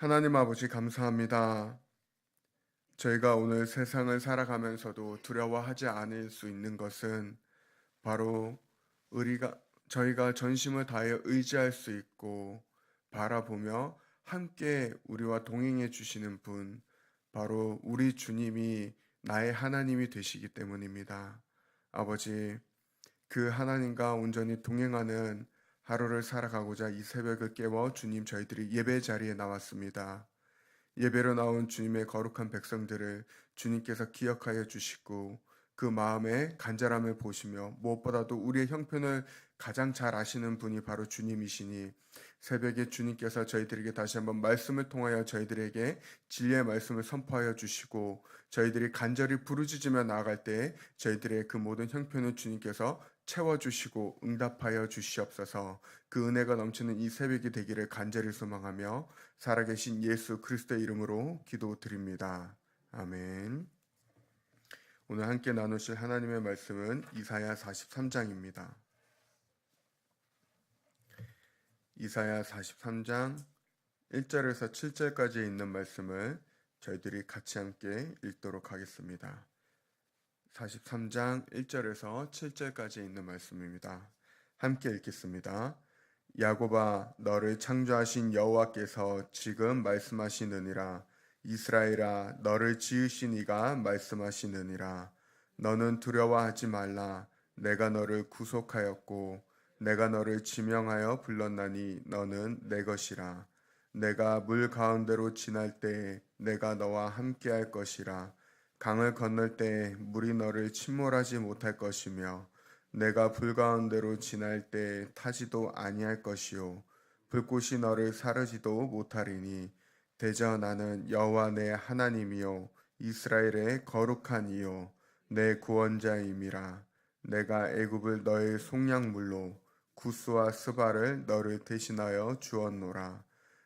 하나님 아버지 감사합니다. 저희가 오늘 세상을 살아가면서도 두려워하지 않을 수 있는 것은 바로 저희가 전심을 다해 의지할 수 있고 바라보며 함께 우리와 동행해 주시는 분, 바로 우리 주님이 나의 하나님이 되시기 때문입니다. 아버지, 그 하나님과 온전히 동행하는 하루를 살아가고자 이 새벽을 깨워 주님 저희들이 예배 자리에 나왔습니다. 예배로 나온 주님의 거룩한 백성들을 주님께서 기억하여 주시고 그 마음의 간절함을 보시며 무엇보다도 우리의 형편을 가장 잘 아시는 분이 바로 주님이시니 새벽에 주님께서 저희들에게 다시 한번 말씀을 통하여 저희들에게 진리의 말씀을 선포하여 주시고 저희들이 간절히 부르짖으며 나아갈 때 저희들의 그 모든 형편을 주님께서 채워주시고 응답하여 주시옵소서. 그 은혜가 넘치는 이 새벽이 되기를 간절히 소망하며 살아계신 예수 그리스도의 이름으로 기도드립니다. 아멘. 오늘 함께 나누실 하나님의 말씀은 이사야 43장입니다. 이사야 43장 1절에서 7절까지 있는 말씀을 저희들이 같이 함께 읽도록 하겠습니다. 43장 1절에서 7절까지 있는 말씀입니다. 함께 읽겠습니다. 야곱아, 너를 창조하신 여호와께서 지금 말씀하시느니라. 이스라엘아, 너를 지으신 이가 말씀하시느니라. 너는 두려워하지 말라. 내가 너를 구속하였고 내가 너를 지명하여 불렀나니 너는 내 것이라. 내가 물 가운데로 지날 때에 내가 너와 함께할 것이라. 강을 건널 때에 물이 너를 침몰하지 못할 것이며 내가 불 가운데로 지날 때에 타지도 아니할 것이요 불꽃이 너를 사르지도 못하리니 대저 나는 여호와 내 하나님이요 이스라엘의 거룩한 이요 내 구원자임이라. 내가 애굽을 너의 속량물로 구스와 스바를 너를 대신하여 주었노라.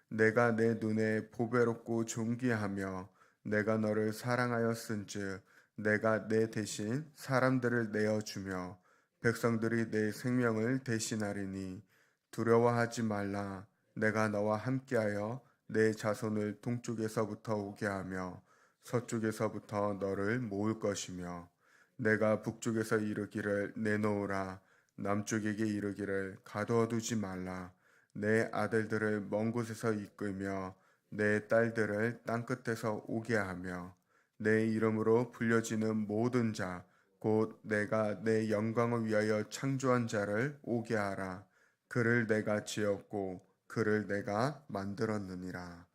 내가 내 눈에 보배롭고 존귀하며 내가 너를 사랑하였은즉 내가 내 대신 사람들을 내어주며 백성들이 내 생명을 대신하리니 두려워하지 말라. 내가 너와 함께하여 내 자손을 동쪽에서부터 오게 하며 서쪽에서부터 너를 모을 것이며 내가 북쪽에서 이르기를 내놓으라. 남쪽에게 이르기를 가두어두지 말라. 내 아들들을 먼 곳에서 이끌며 내 딸들을 땅끝에서 오게 하며 내 이름으로 불려지는 모든 자 곧 내가 내 영광을 위하여 창조한 자를 오게 하라. 그를 내가 지었고 그를 내가 만들었느니라.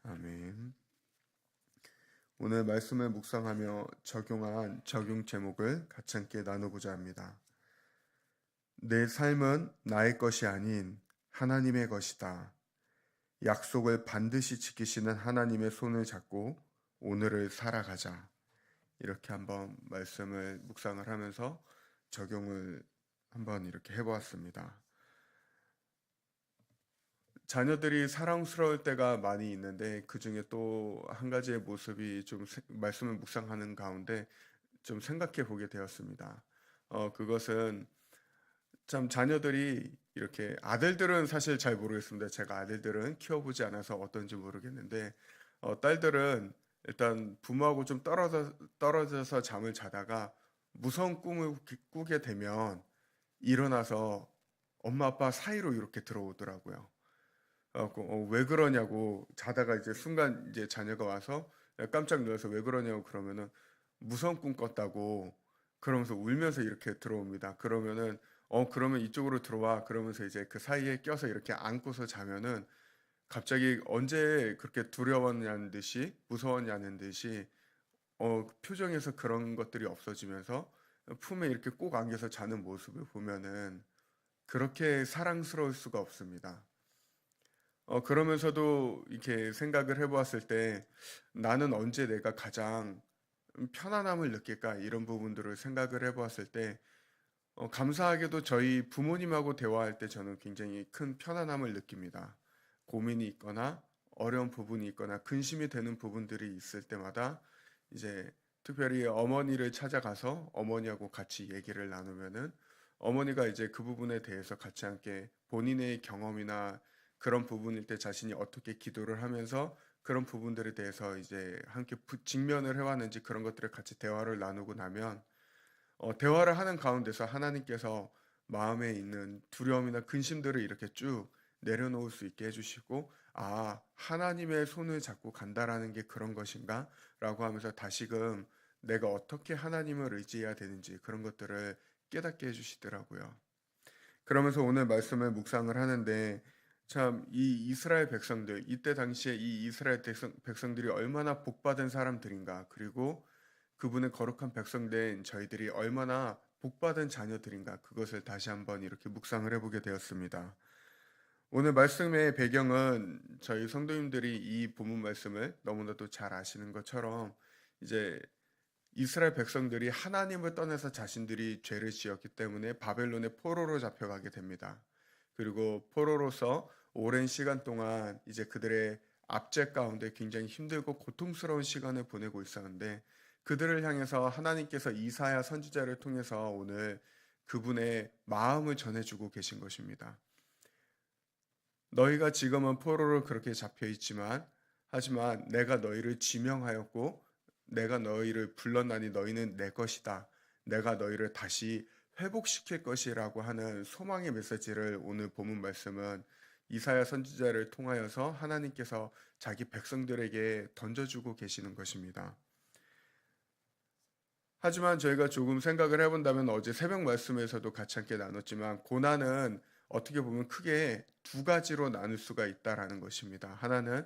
아멘. 오늘 말씀을 묵상하며 적용한 적용 제목을 같이 함께 나누고자 합니다. 내 삶은 나의 것이 아닌 하나님의 것이다. 약속을 반드시 지키시는 하나님의 손을 잡고 오늘을 살아가자. 이렇게 한번 말씀을 묵상을 하면서 적용을 한번 이렇게 해보았습니다. 자녀들이 사랑스러울 때가 많이 있는데 그 중에 또 한 가지의 모습이 좀 말씀을 묵상하는 가운데 좀 생각해 보게 되었습니다. 그것은 참 자녀들이 이렇게 아들들은 사실 잘 모르겠습니다. 제가 아들들은 키워보지 않아서 어떤지 모르겠는데 딸들은 일단 부모하고 좀 떨어져서 잠을 자다가 무서운 꿈을 꾸게 되면 일어나서 엄마 아빠 사이로 이렇게 들어오더라고요. 왜 그러냐고 자다가 이제 순간 이제 자녀가 와서 깜짝 놀라서 왜 그러냐고 그러면은 무서운 꿈 꿨다고 그러면서 울면서 이렇게 들어옵니다. 그러면 이쪽으로 들어와 그러면서 이제 그 사이에 껴서 이렇게 안고서 자면은 갑자기 언제 그렇게 두려웠냐는 듯이 무서웠냐는 듯이 표정에서 그런 것들이 없어지면서 품에 이렇게 꼭 안겨서 자는 모습을 보면은 그렇게 사랑스러울 수가 없습니다. 그러면서도 이렇게 생각을 해보았을 때 나는 언제 내가 가장 편안함을 느낄까 이런 부분들을 생각을 해보았을 때 감사하게도 저희 부모님하고 대화할 때 저는 굉장히 큰 편안함을 느낍니다. 고민이 있거나 어려운 부분이 있거나 근심이 되는 부분들이 있을 때마다 이제 특별히 어머니를 찾아가서 어머니하고 같이 얘기를 나누면은 어머니가 이제 그 부분에 대해서 같이 함께 본인의 경험이나 그런 부분일 때 자신이 어떻게 기도를 하면서 그런 부분들에 대해서 이제 함께 직면을 해왔는지 그런 것들을 같이 대화를 나누고 나면 대화를 하는 가운데서 하나님께서 마음에 있는 두려움이나 근심들을 이렇게 쭉 내려놓을 수 있게 해주시고, 아, 하나님의 손을 잡고 간다라는 게 그런 것인가? 라고 하면서 다시금 내가 어떻게 하나님을 의지해야 되는지 그런 것들을 깨닫게 해주시더라고요. 그러면서 오늘 말씀을 묵상을 하는데, 참 이 이스라엘 백성들, 이때 당시에 이 이스라엘 백성들이 얼마나 복받은 사람들인가, 그리고 그분의 거룩한 백성된 저희들이 얼마나 복받은 자녀들인가, 그것을 다시 한번 이렇게 묵상을 해보게 되었습니다. 오늘 말씀의 배경은 저희 성도님들이 이 본문 말씀을 너무나도 잘 아시는 것처럼, 이제 이스라엘 백성들이 하나님을 떠나서 자신들이 죄를 지었기 때문에 바벨론의 포로로 잡혀가게 됩니다. 그리고 포로로서 오랜 시간 동안 이제 그들의 압제 가운데 굉장히 힘들고 고통스러운 시간을 보내고 있었는데, 그들을 향해서 하나님께서 이사야 선지자를 통해서 오늘 그분의 마음을 전해주고 계신 것입니다. 너희가 지금은 포로로 그렇게 잡혀 있지만, 하지만 내가 너희를 지명하였고 내가 너희를 불렀나니 너희는 내 것이다. 내가 너희를 다시 회복시킬 것이라고 하는 소망의 메시지를 오늘 본문 말씀은 이사야 선지자를 통하여서 하나님께서 자기 백성들에게 던져주고 계시는 것입니다. 하지만 저희가 조금 생각을 해본다면, 어제 새벽 말씀에서도 같이 함께 나눴지만, 고난은 어떻게 보면 크게 두 가지로 나눌 수가 있다라는 것입니다. 하나는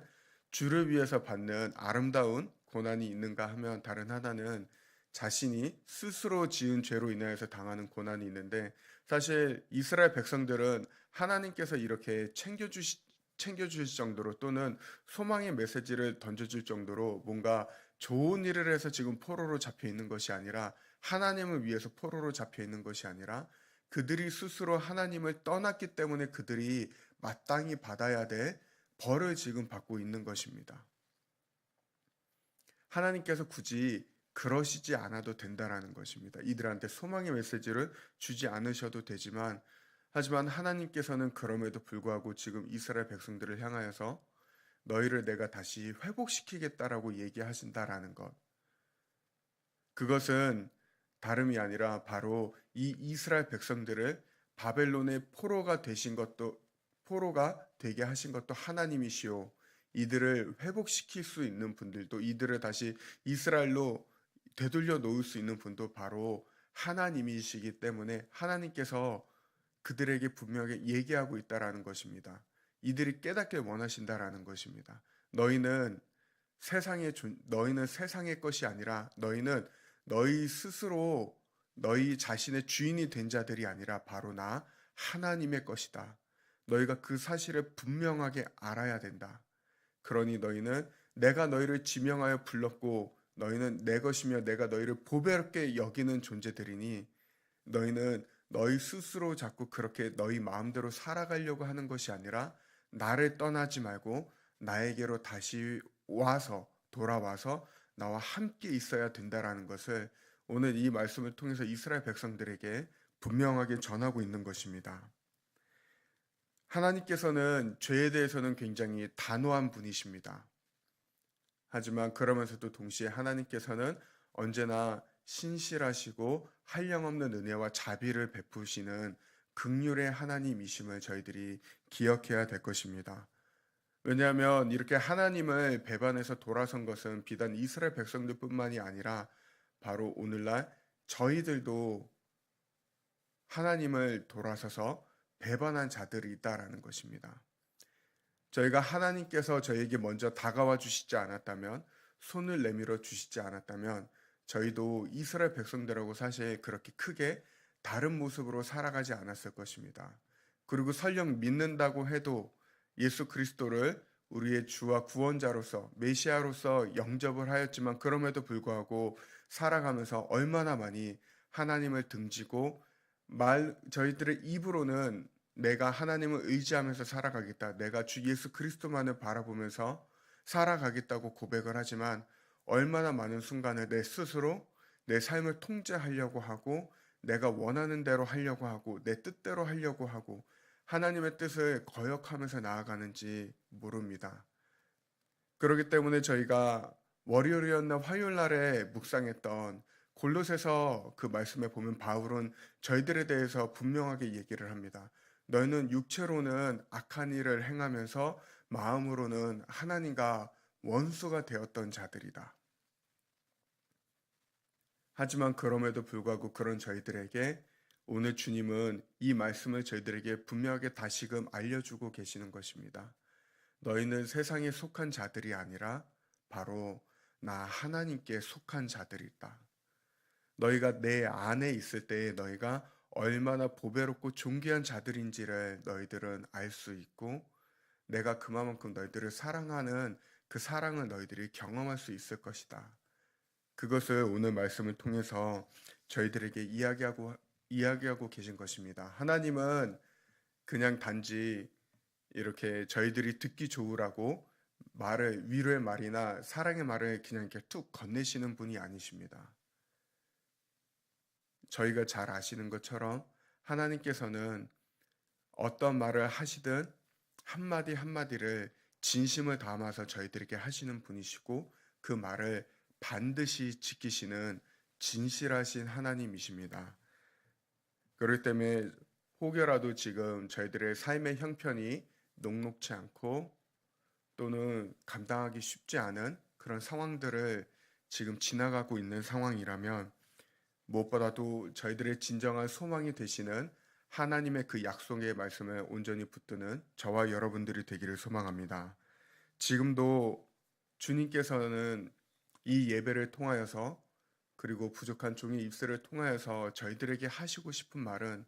주를 위해서 받는 아름다운 고난이 있는가 하면, 다른 하나는 자신이 스스로 지은 죄로 인하여서 당하는 고난이 있는데, 사실 이스라엘 백성들은 하나님께서 이렇게 챙겨주실 정도로, 또는 소망의 메시지를 던져줄 정도로 뭔가 좋은 일을 해서 지금 포로로 잡혀 있는 것이 아니라, 하나님을 위해서 포로로 잡혀 있는 것이 아니라, 그들이 스스로 하나님을 떠났기 때문에 그들이 마땅히 받아야 될 벌을 지금 받고 있는 것입니다. 하나님께서 굳이 그러시지 않아도 된다라는 것입니다. 이들한테 소망의 메시지를 주지 않으셔도 되지만, 하지만 하나님께서는 그럼에도 불구하고 지금 이스라엘 백성들을 향하여서 너희를 내가 다시 회복시키겠다라고 얘기하신다라는 것. 그것은 다름이 아니라 바로 이 이스라엘 백성들을 바벨론의 포로가 되게 하신 것도 하나님이시오. 이들을 회복시킬 수 있는 분들도, 이들을 다시 이스라엘로 되돌려 놓을 수 있는 분도 바로 하나님이시기 때문에, 하나님께서 그들에게 분명하게 얘기하고 있다라는 것입니다. 이들이 깨닫길 원하신다라는 것입니다. 너희는 세상의 것이 아니라, 너희는 너희 스스로 너희 자신의 주인이 된 자들이 아니라 바로 나 하나님의 것이다. 너희가 그 사실을 분명하게 알아야 된다. 그러니 너희는 내가 너희를 지명하여 불렀고 너희는 내 것이며 내가 너희를 보배롭게 여기는 존재들이니, 너희는 너희 스스로 자꾸 그렇게 너희 마음대로 살아가려고 하는 것이 아니라, 나를 떠나지 말고 나에게로 다시 돌아와서 나와 함께 있어야 된다라는 것을 오늘 이 말씀을 통해서 이스라엘 백성들에게 분명하게 전하고 있는 것입니다. 하나님께서는 죄에 대해서는 굉장히 단호한 분이십니다. 하지만 그러면서도 동시에 하나님께서는 언제나 신실하시고 한량없는 은혜와 자비를 베푸시는 긍휼의 하나님이심을 저희들이 기억해야 될 것입니다. 왜냐하면 이렇게 하나님을 배반해서 돌아선 것은 비단 이스라엘 백성들뿐만이 아니라 바로 오늘날 저희들도 하나님을 돌아서서 배반한 자들이 있다라는 것입니다. 저희가 하나님께서 저희에게 먼저 다가와 주시지 않았다면, 손을 내밀어 주시지 않았다면, 저희도 이스라엘 백성들하고 사실 그렇게 크게 다른 모습으로 살아가지 않았을 것입니다. 그리고 설령 믿는다고 해도 예수 그리스도를 우리의 주와 구원자로서, 메시아로서 영접을 하였지만, 그럼에도 불구하고 살아가면서 얼마나 많이 하나님을 등지고, 저희들의 입으로는 내가 하나님을 의지하면서 살아가겠다, 내가 주 예수 그리스도만을 바라보면서 살아가겠다고 고백을 하지만, 얼마나 많은 순간을 내 스스로 내 삶을 통제하려고 하고, 내가 원하는 대로 하려고 하고, 내 뜻대로 하려고 하고, 하나님의 뜻을 거역하면서 나아가는지 모릅니다. 그렇기 때문에 저희가 월요일이었나 화요일 날에 묵상했던 골로새서 그 말씀에 보면 바울은 저희들에 대해서 분명하게 얘기를 합니다. 너희는 육체로는 악한 일을 행하면서 마음으로는 하나님과 원수가 되었던 자들이다. 하지만 그럼에도 불구하고 그런 저희들에게 오늘 주님은 이 말씀을 저희들에게 분명하게 다시금 알려주고 계시는 것입니다. 너희는 세상에 속한 자들이 아니라 바로 나 하나님께 속한 자들이다. 너희가 내 안에 있을 때에 너희가 얼마나 보배롭고 존귀한 자들인지를 너희들은 알 수 있고 내가 그만큼 너희들을 사랑하는 그 사랑을 너희들이 경험할 수 있을 것이다. 그것을 오늘 말씀을 통해서 저희들에게 이야기하고 계신 것입니다. 하나님은 그냥 단지 이렇게 저희들이 듣기 좋으라고 말을 위로의 말이나 사랑의 말을 그냥 이렇게 툭 건네시는 분이 아니십니다. 저희가 잘 아시는 것처럼 하나님께서는 어떤 말을 하시든 한마디 한마디를 진심을 담아서 저희들에게 하시는 분이시고 그 말을 반드시 지키시는 진실하신 하나님이십니다. 그렇기 때문에 혹여라도 지금 저희들의 삶의 형편이 녹록치 않고 또는 감당하기 쉽지 않은 그런 상황들을 지금 지나가고 있는 상황이라면 무엇보다도 저희들의 진정한 소망이 되시는 하나님의 그 약속의 말씀을 온전히 붙드는 저와 여러분들이 되기를 소망합니다. 지금도 주님께서는 이 예배를 통하여서 그리고 부족한 종의 입술을 통하여서 저희들에게 하시고 싶은 말은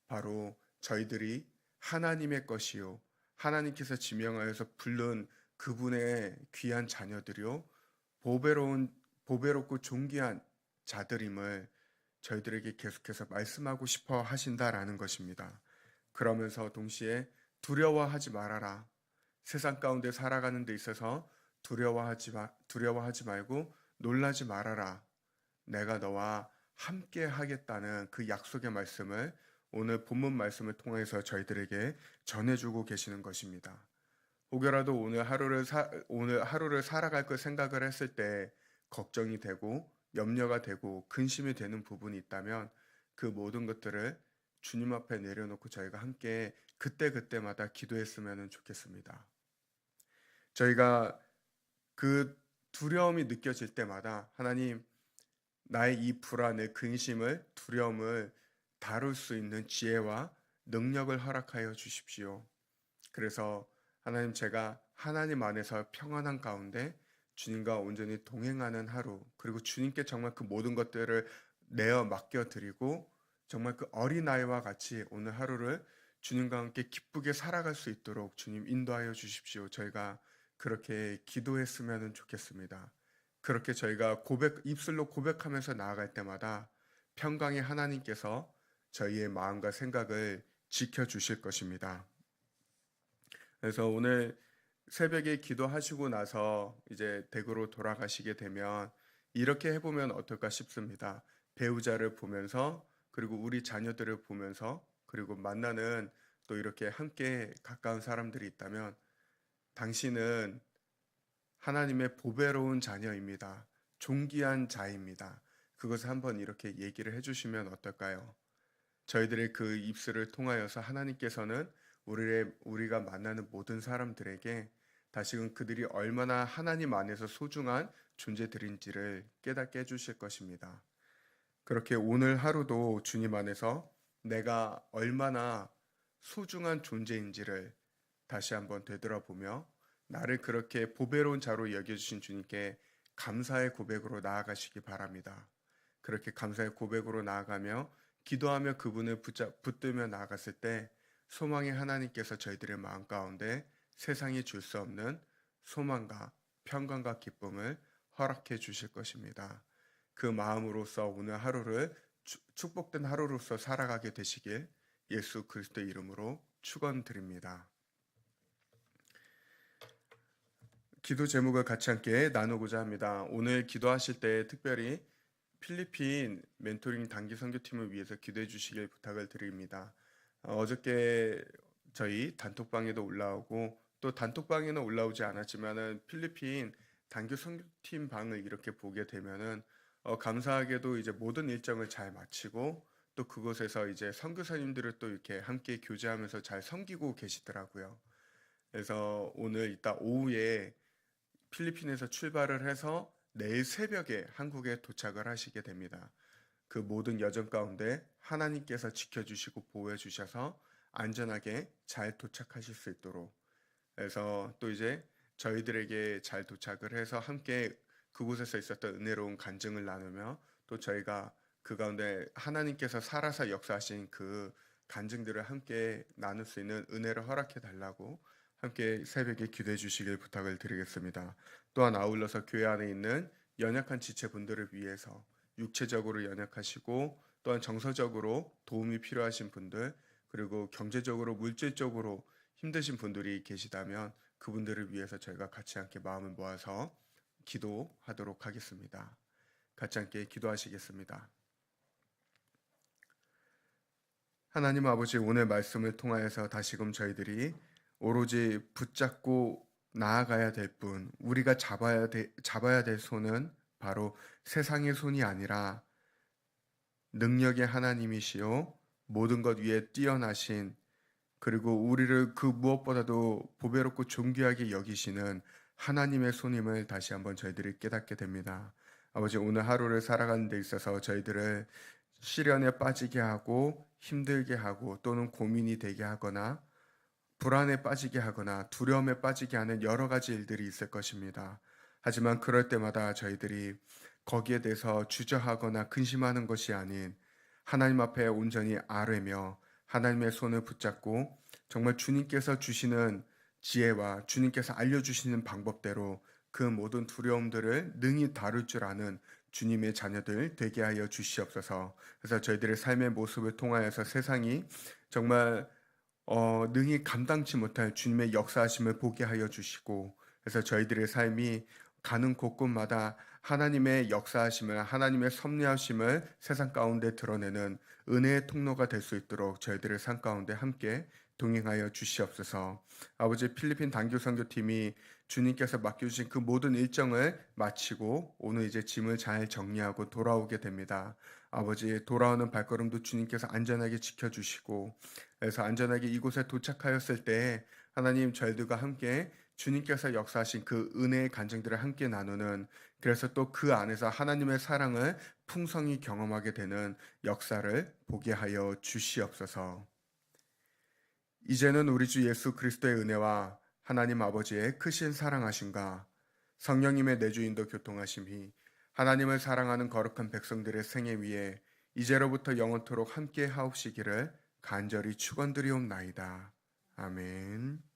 바로 저희들이 하나님의 것이요 하나님께서 지명하여서 부른 그분의 귀한 자녀들이요 보배롭고 존귀한 자들임을 저희들에게 계속해서 말씀하고 싶어 하신다라는 것입니다. 그러면서 동시에 두려워하지 말아라. 세상 가운데 살아가는 데 있어서 두려워하지 말고 놀라지 말아라. 내가 너와 함께 하겠다는 그 약속의 말씀을 오늘 본문 말씀을 통해서 저희들에게 전해주고 계시는 것입니다. 혹여라도 오늘 하루를 살아갈 걸 생각을 했을 때 걱정이 되고 염려가 되고 근심이 되는 부분이 있다면 그 모든 것들을 주님 앞에 내려놓고 저희가 함께 그때그때마다 기도했으면 좋겠습니다. 저희가 그 두려움이 느껴질 때마다 하나님 나의 이 불안을 근심을 두려움을 다룰 수 있는 지혜와 능력을 허락하여 주십시오. 그래서 하나님 제가 하나님 안에서 평안한 가운데 주님과 온전히 동행하는 하루 그리고 주님께 정말 그 모든 것들을 내어 맡겨드리고 정말 그 어린아이와 같이 오늘 하루를 주님과 함께 기쁘게 살아갈 수 있도록 주님 인도하여 주십시오. 저희가 그렇게 기도했으면 좋겠습니다. 그렇게 저희가 입술로 고백하면서 나아갈 때마다 평강의 하나님께서 저희의 마음과 생각을 지켜주실 것입니다. 그래서 오늘 새벽에 기도하시고 나서 이제 댁으로 돌아가시게 되면 이렇게 해보면 어떨까 싶습니다. 배우자를 보면서 그리고 우리 자녀들을 보면서 그리고 만나는 또 이렇게 함께 가까운 사람들이 있다면 당신은 하나님의 보배로운 자녀입니다. 존귀한 자입니다. 그것을 한번 이렇게 얘기를 해주시면 어떨까요? 저희들의 그 입술을 통하여서 하나님께서는 우리가 만나는 모든 사람들에게 다시금 그들이 얼마나 하나님 안에서 소중한 존재들인지를 깨닫게 해주실 것입니다. 그렇게 오늘 하루도 주님 안에서 내가 얼마나 소중한 존재인지를 다시 한번 되돌아보며 나를 그렇게 보배로운 자로 여겨주신 주님께 감사의 고백으로 나아가시기 바랍니다. 그렇게 감사의 고백으로 나아가며 기도하며 그분을 붙들며 나아갔을 때 소망의 하나님께서 저희들의 마음 가운데 세상이 줄 수 없는 소망과 평강과 기쁨을 허락해 주실 것입니다. 그 마음으로서 오늘 하루를 축복된 하루로서 살아가게 되시길 예수 그리스도의 이름으로 축원드립니다. 기도 제목을 같이 함께 나누고자 합니다. 오늘 기도하실 때 특별히 필리핀 멘토링 단기 선교팀을 위해서 기도해 주시길 부탁을 드립니다. 어저께 저희 단톡방에도 올라오고 또 단톡방에는 올라오지 않았지만은 필리핀 단교 선교팀 방을 이렇게 보게 되면은 감사하게도 이제 모든 일정을 잘 마치고 또 그곳에서 이제 선교사님들을 또 이렇게 함께 교제하면서 잘 섬기고 계시더라고요. 그래서 오늘 이따 오후에 필리핀에서 출발을 해서 내일 새벽에 한국에 도착을 하시게 됩니다. 그 모든 여정 가운데 하나님께서 지켜주시고 보호해 주셔서 안전하게 잘 도착하실 수 있도록, 그래서 또 이제 저희들에게 잘 도착을 해서 함께 그곳에서 있었던 은혜로운 간증을 나누며 또 저희가 그 가운데 하나님께서 살아서 역사하신 그 간증들을 함께 나눌 수 있는 은혜를 허락해 달라고 함께 새벽에 기도해 주시길 부탁을 드리겠습니다. 또한 아울러서 교회 안에 있는 연약한 지체분들을 위해서 육체적으로 연약하시고 또한 정서적으로 도움이 필요하신 분들, 그리고 경제적으로 물질적으로 힘드신 분들이 계시다면 그분들을 위해서 저희가 같이 함께 마음을 모아서 기도하도록 하겠습니다. 같이 함께 기도하시겠습니다. 하나님 아버지, 오늘 말씀을 통하여서 다시금 저희들이 오로지 붙잡고 나아가야 될 분, 우리가 잡아야 될 손은 바로 세상의 손이 아니라 능력의 하나님이시요 모든 것 위에 뛰어나신, 그리고 우리를 그 무엇보다도 보배롭고 존귀하게 여기시는 하나님의 손임을 다시 한번 저희들이 깨닫게 됩니다. 아버지, 오늘 하루를 살아가는 데 있어서 저희들을 시련에 빠지게 하고 힘들게 하고 또는 고민이 되게 하거나 불안에 빠지게 하거나 두려움에 빠지게 하는 여러 가지 일들이 있을 것입니다. 하지만 그럴 때마다 저희들이 거기에 대해서 주저하거나 근심하는 것이 아닌 하나님 앞에 온전히 아뢰며 하나님의 손을 붙잡고 정말 주님께서 주시는 지혜와 주님께서 알려주시는 방법대로 그 모든 두려움들을 능히 다룰 줄 아는 주님의 자녀들 되게 하여 주시옵소서. 그래서 저희들의 삶의 모습을 통하여서 세상이 정말 능히 감당치 못할 주님의 역사하심을 보게 하여 주시고, 그래서 저희들의 삶이 가는 곳곳마다 하나님의 역사하심을, 하나님의 섭리하심을 세상 가운데 드러내는 은혜의 통로가 될 수 있도록 저희들의 삶 가운데 함께 동행하여 주시옵소서. 아버지, 필리핀 단교 선교팀이 주님께서 맡겨주신 그 모든 일정을 마치고 오늘 이제 짐을 잘 정리하고 돌아오게 됩니다. 아버지, 돌아오는 발걸음도 주님께서 안전하게 지켜주시고, 그래서 안전하게 이곳에 도착하였을 때 하나님, 저희들과 함께 주님께서 역사하신 그 은혜의 간증들을 함께 나누는, 그래서 또 그 안에서 하나님의 사랑을 풍성히 경험하게 되는 역사를 보게 하여 주시옵소서. 이제는 우리 주 예수 그리스도의 은혜와 하나님 아버지의 크신 사랑하심과 성령님의 내주인도 교통하심이 하나님을 사랑하는 거룩한 백성들의 생애 위에 이제로부터 영원토록 함께 하옵시기를 간절히 축원드리옵나이다. 아멘.